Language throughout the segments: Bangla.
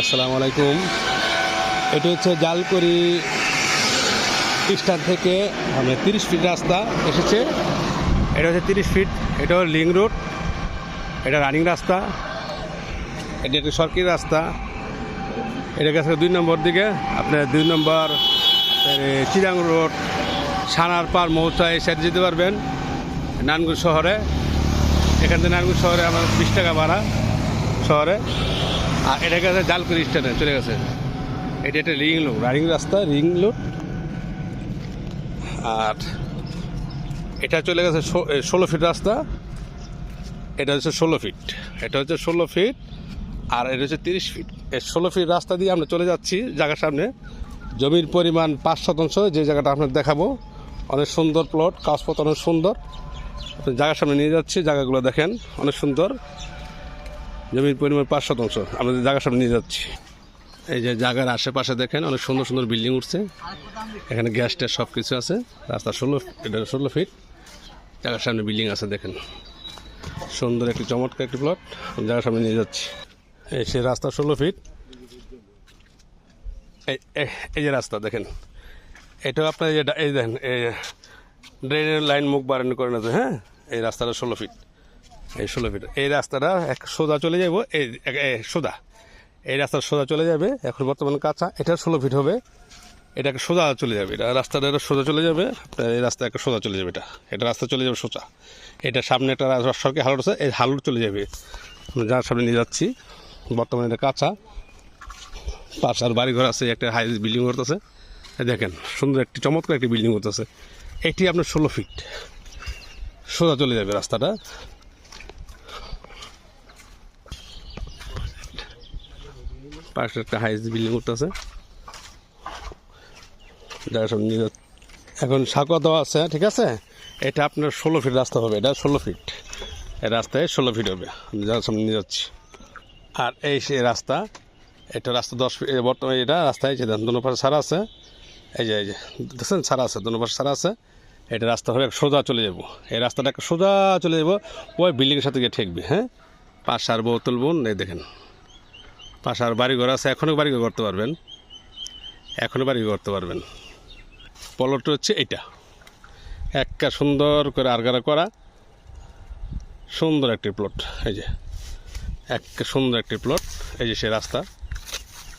আসসালামু আলাইকুম। এটা হচ্ছে জালকুড়ি স্ট্যান্ড থেকে 30 ফিট রাস্তা এসেছে। এটা হচ্ছে 30 ফিট। এটা হলো লিং রোড, এটা রানিং রাস্তা, এটা একটা সরকারি রাস্তা। এটা গেছে 2 নম্বর দিকে, আপনার 2 নম্বর চিরাং রোড, সানার পার মৌচা এই সাইডে যেতে পারবেন নারায়ণগঞ্জ শহরে। এখান থেকে নারায়ণগঞ্জ শহরে আমার 20 টাকা ভাড়া শহরে। আর এটা গেছে জালকুড়ি স্ট্যান্ডে চলে গেছে। এটা একটা রিং রোড, রানিং রাস্তা, রিং রোড। আর এটা চলে গেছে 16 ফিট রাস্তা। এটা হচ্ছে 16 ফিট, এটা হচ্ছে 16 ফিট। আর এটা হচ্ছে 30 ফিট। এই 16 ফিট রাস্তা দিয়ে আমরা চলে যাচ্ছি জায়গার সামনে। জমির পরিমাণ 5 শতাংশ, যে জায়গাটা আপনার দেখাবো। অনেক সুন্দর প্লট, কাগজপত্র অনেক সুন্দর। জায়গার সামনে নিয়ে যাচ্ছি, জায়গাগুলো দেখেন অনেক সুন্দর। জমির পরিমাণ 5 শতাংশ, আমরা জায়গার সামনে নিয়ে যাচ্ছি। এই যে জায়গার আশেপাশে দেখেন অনেক সুন্দর সুন্দর বিল্ডিং উঠছে। এখানে গ্যাস ট্যাস সব কিছু আছে। রাস্তা 16 ফিট, জায়গার সামনে বিল্ডিং আছে দেখেন। সুন্দর একটি চমৎকার একটি প্লট, জায়গার সামনে নিয়ে যাচ্ছি। এই সে রাস্তা 16 ফিট। এই যে রাস্তা দেখেন, এটাও আপনার এই দেখেন ড্রেনের লাইন মুখ বাড়ানো করে আছে। হ্যাঁ, এই রাস্তাটা 16 ফিট, এই 16 ফিট। এই রাস্তাটা সোজা চলে যাব, এই সোজা এই রাস্তা সোজা চলে যাবে। এখন বর্তমানে কাঁচা, এটা 16 ফিট হবে। এটাকে সোজা চলে যাবে, এটা রাস্তাটা সোজা চলে যাবে। আপনার এই রাস্তা একটা সোজা চলে যাবে, এটা রাস্তা চলে যাবে সোজা। এটা সামনে একটা সরকারি হালুট আছে, এই হালুট চলে যাবে। যার সামনে নিয়ে যাচ্ছি। বর্তমানে এটা কাঁচা, পাশে আর বাড়িঘর আছে, একটা হাই বিল্ডিং করতেছে। দেখেন সুন্দর একটি চমৎকার একটি বিল্ডিং করতেছে। এটি আপনার 16 ফিট সোজা চলে যাবে রাস্তাটা। পাশে একটা হাই বিল্ডিং করতেছে, যার সামনে নিয়ে যাচ্ছে। এখন সাঁকো দেওয়া আছে, ঠিক আছে। এটা আপনার 16 ফিট রাস্তা হবে, এটা 16 ফিট। এই রাস্তায় 16 ফিট হবে, যার সামনে নিয়ে যাচ্ছি। আর এই সে রাস্তা, এটা রাস্তা 10 ফিট। বর্তমানে এটা রাস্তায় যে দোনো পাশে ছাড়া আছে, এই যে দেখছেন ছাড়া আছে, দোনো পাশে ছাড়া আছে। এটা রাস্তা হবে সোজা চলে যাব। এই রাস্তাটা সোজা চলে যাব, ওই বিল্ডিংয়ের সাথে গিয়ে ঠেকবে। হ্যাঁ, পাশে আর বোতল বোন এই দেখেন, পাশে আর বাড়িঘর আছে। এখনও বাড়িঘর করতে পারবেন, এখনও বাড়িঘর করতে পারবেন। প্লট হচ্ছে এইটা, একটা সুন্দর করে আরগারা করা সুন্দর একটি প্লট। এই যে একটা সুন্দর একটি প্লট। এই যে সে রাস্তা,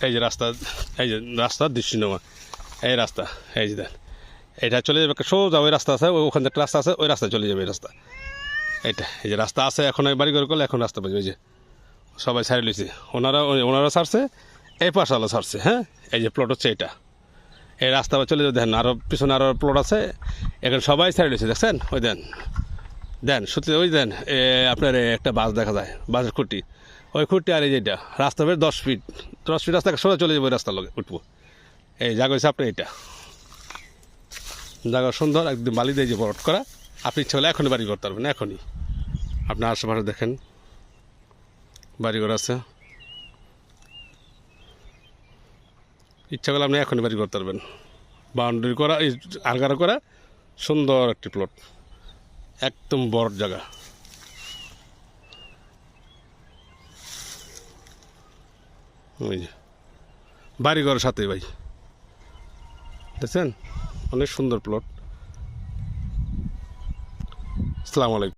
এই যে রাস্তা, এই যে রাস্তার দৃশ্যনামা, এই রাস্তা। এই যে দেন, এটা চলে যাবে সোজা, ওই রাস্তা আছে, ওখান থেকে রাস্তা আছে, ওই রাস্তায় চলে যাবে এই রাস্তা। এইটা এই যে রাস্তা আছে, এখন বাড়ি ঘর করলে এখন রাস্তা পাবে। এই যে সবাই ছাড়ে লিছে, ওনারা ছাড়ছে, এই পাশে আলো ছাড়ছে। হ্যাঁ, এই যে প্লট হচ্ছে এটা। এই রাস্তা চলে যাবে, দেখেন আরও পিছনে আরও প্লট আছে। এখন সবাই ছাড়ে লিছে, দেখছেন ওই দেন সত্যি ওই দেন। আপনার একটা বাস দেখা যায়, বাসের খুঁটি, ওই খুঁটি। আর এই যেটা রাস্তা বের 10 ফিট রাস্তা সোজা চলে যাবে, ওই রাস্তার লগে উঠবো। এই জায়গা হচ্ছে আপনার এইটা, জায়গা সুন্দর একদম বালি দিয়ে যে বরট করা। আপনি ইচ্ছা হলে এখনই বাড়ি করতে পারবেন, এখনই। আপনার আশেপাশে দেখেন বাড়িঘর আছে, ইচ্ছা করলে আপনি এখনই বাড়ি করতে পারবেন। বাউন্ডারি করা, এই আলগারা করা সুন্দর একটি প্লট, একদম বড় জায়গা। ওই যে বাড়িঘরের সাথে ভাই, দেখছেন অনেক সুন্দর প্লট। আসসালামু আলাইকুম।